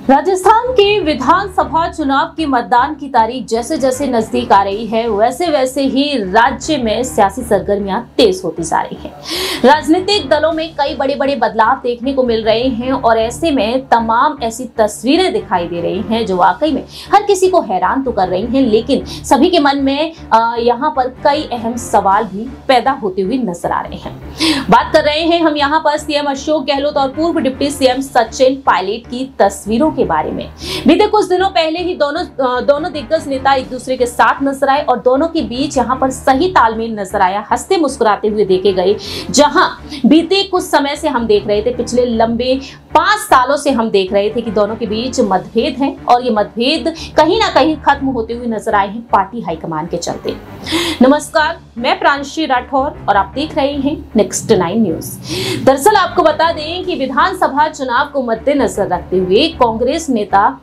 राजस्थान के विधानसभा चुनाव की मतदान की तारीख जैसे जैसे नजदीक आ रही है वैसे वैसे ही राज्य में सियासी सरगर्मियां तेज होती जा रही हैं। राजनीतिक दलों में कई बड़े बड़े बदलाव देखने को मिल रहे हैं और ऐसे में तमाम ऐसी तस्वीरें दिखाई दे रही हैं जो वाकई में हर किसी को हैरान तो कर रही हैं, लेकिन सभी के मन में यहाँ पर कई अहम सवाल भी पैदा होते हुए नजर आ रहे हैं। बात कर रहे हैं हम यहाँ पर सीएम अशोक गहलोत और पूर्व डिप्टी सीएम सचिन पायलट की तस्वीरों के बारे में। बीते कुछ दिनों पहले ही दोनों दिग्गज नेता एक दूसरे के साथ नजर आए और दोनों के बीच यहाँ पर सही तालमेल नजर आया, हंसते मुस्कुराते हुए देखे गए। जहां बीते कुछ समय से हम देख रहे थे, पिछले लंबे 5 सालों से हम देख रहे थे कि दोनों के बीच मतभेद हैं और ये मतभेद कहीं ना कहीं खत्म होते हुए नजर आए हैं पार्टी हाईकमान के चलते। नमस्कार, मैं प्रांशी राठौर और आप देख रहे हैं नेक्स्ट 9 न्यूज। दरअसल आपको बता दें कि विधानसभा चुनाव को मद्देनजर रखते हुए कांग्रेस नेता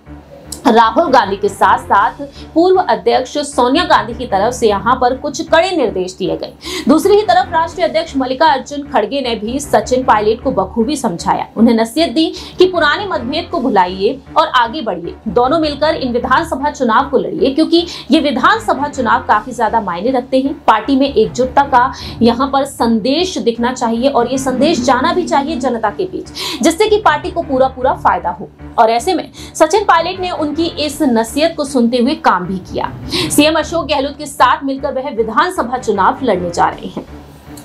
राहुल गांधी के साथ साथ पूर्व अध्यक्ष सोनिया गांधी की तरफ से यहां पर कुछ कड़े निर्देश दिए गए। दूसरी ही तरफ राष्ट्रीय अध्यक्ष मल्लिकार्जुन खड़गे ने भी सचिन पायलट को बखूबी समझाया, उन्हें नसीहत दी कि पुराने मतभेद को भुलाइए और आगे बढ़िए, दोनों मिलकर इन विधानसभा चुनाव को लड़िए, क्योंकि ये विधानसभा चुनाव काफी ज्यादा मायने रखते हैं। पार्टी में एकजुटता का यहाँ पर संदेश दिखना चाहिए और ये संदेश जाना भी चाहिए जनता के बीच, जिससे कि पार्टी को पूरा फायदा हो। और ऐसे में सचिन पायलट ने उनकी इस नसीहत को सुनते हुए काम भी किया। सीएम अशोक गहलोत के साथ मिलकर वह विधानसभा चुनाव लड़ने जा रहे हैं।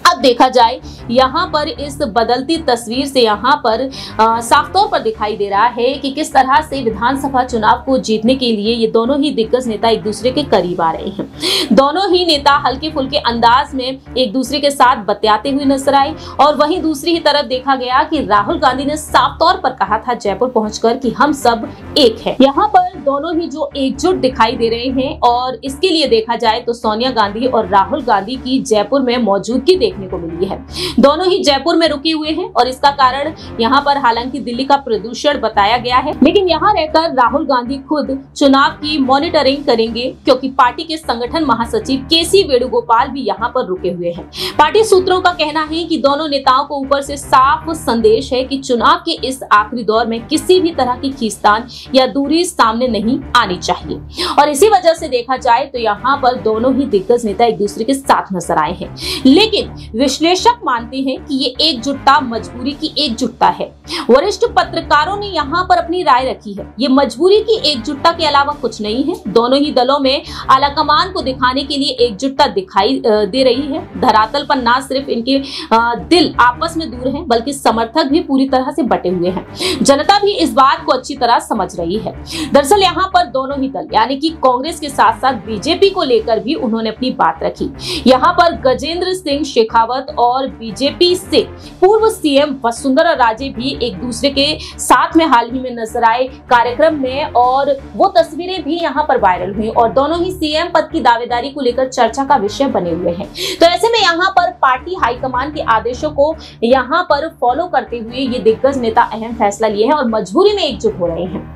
अब देखा जाए यहाँ पर इस बदलती तस्वीर से यहाँ पर साफ तौर पर दिखाई दे रहा है कि किस तरह से विधानसभा चुनाव को जीतने के लिए ये दोनों ही दिग्गज नेता एक दूसरे के करीब आ रहे हैं। दोनों ही नेता हल्के फुल्के अंदाज में एक दूसरे के साथ बतियाते हुए नजर आए और वहीं दूसरी ही तरफ देखा गया कि राहुल गांधी ने साफ तौर पर कहा था जयपुर पहुंचकर कि हम सब एक है। यहाँ पर दोनों ही जो एकजुट दिखाई दे रहे हैं और इसके लिए देखा जाए तो सोनिया गांधी और राहुल गांधी की जयपुर में मौजूदगी देखने को मिली है। दोनों ही जयपुर में रुके हुए हैं और इसका कारण यहाँ पर हालांकि दिल्ली का प्रदूषण बताया गया है, लेकिन यहाँ रहकर राहुल गांधी खुद चुनाव की मॉनिटरिंग करेंगे, क्योंकि पार्टी के संगठन महासचिव केसी वेणुगोपाल भी यहाँ पर रुके हुए हैं। पार्टी सूत्रों का कहना है कि दोनों नेताओं को ऊपर से साफ संदेश है कि चुनाव के इस आखिरी दौर में किसी भी तरह की खींचतान या दूरी सामने नहीं आनी चाहिए और इसी वजह से देखा जाए तो यहाँ पर दोनों ही दिग्गज नेता एक दूसरे के साथ नजर आए हैं। लेकिन विश्लेषक मानते हैं कि ये एकजुटता मजबूरी की एकजुटता है। वरिष्ठ पत्रकारों ने यहाँ पर अपनी राय रखी है, ये मजबूरी की एकजुटता के अलावा कुछ नहीं है। दोनों ही दलों में आलाकमान को दिखाने के लिए एकजुटता दिखाई दे रही है। धरातल पर ना सिर्फ इनके दिल आपस में दूर हैं, बल्कि समर्थक भी पूरी तरह से बटे हुए हैं। जनता भी इस बात को अच्छी तरह समझ रही है। दरअसल यहाँ पर दोनों ही दल यानी कि कांग्रेस के साथ साथ बीजेपी को लेकर भी उन्होंने अपनी बात रखी। यहाँ पर गजेंद्र सिंह शेखावत और बीजेपी से पूर्व सीएम वसुंधरा राजे भी एक दूसरे के साथ में हाल ही में नजर आए कार्यक्रम में और वो तस्वीरें भी यहाँ पर वायरल हुई और दोनों ही सीएम पद की दावेदारी को लेकर चर्चा का विषय बने हुए हैं। तो ऐसे में यहाँ पर पार्टी हाईकमान के आदेशों को यहाँ पर फॉलो करते हुए ये दिग्गज नेता अहम फैसला लिए हैं और मजबूरी में एकजुट हो रहे हैं।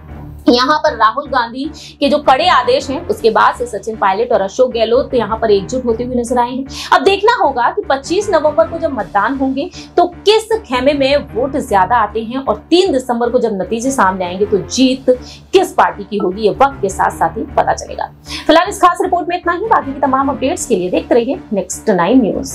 यहाँ पर राहुल गांधी के जो कड़े आदेश हैं उसके बाद से सचिन पायलट और अशोक गहलोत यहाँ पर एकजुट होते हुए नजर आए हैं। अब देखना होगा कि 25 नवंबर को जब मतदान होंगे तो किस खेमे में वोट ज्यादा आते हैं और 3 दिसंबर को जब नतीजे सामने आएंगे तो जीत किस पार्टी की होगी ये वक्त के साथ साथ ही पता चलेगा। फिलहाल इस खास रिपोर्ट में इतना ही। बाकी की तमाम अपडेट्स के लिए देखते रहिए नेक्स्ट 9 न्यूज।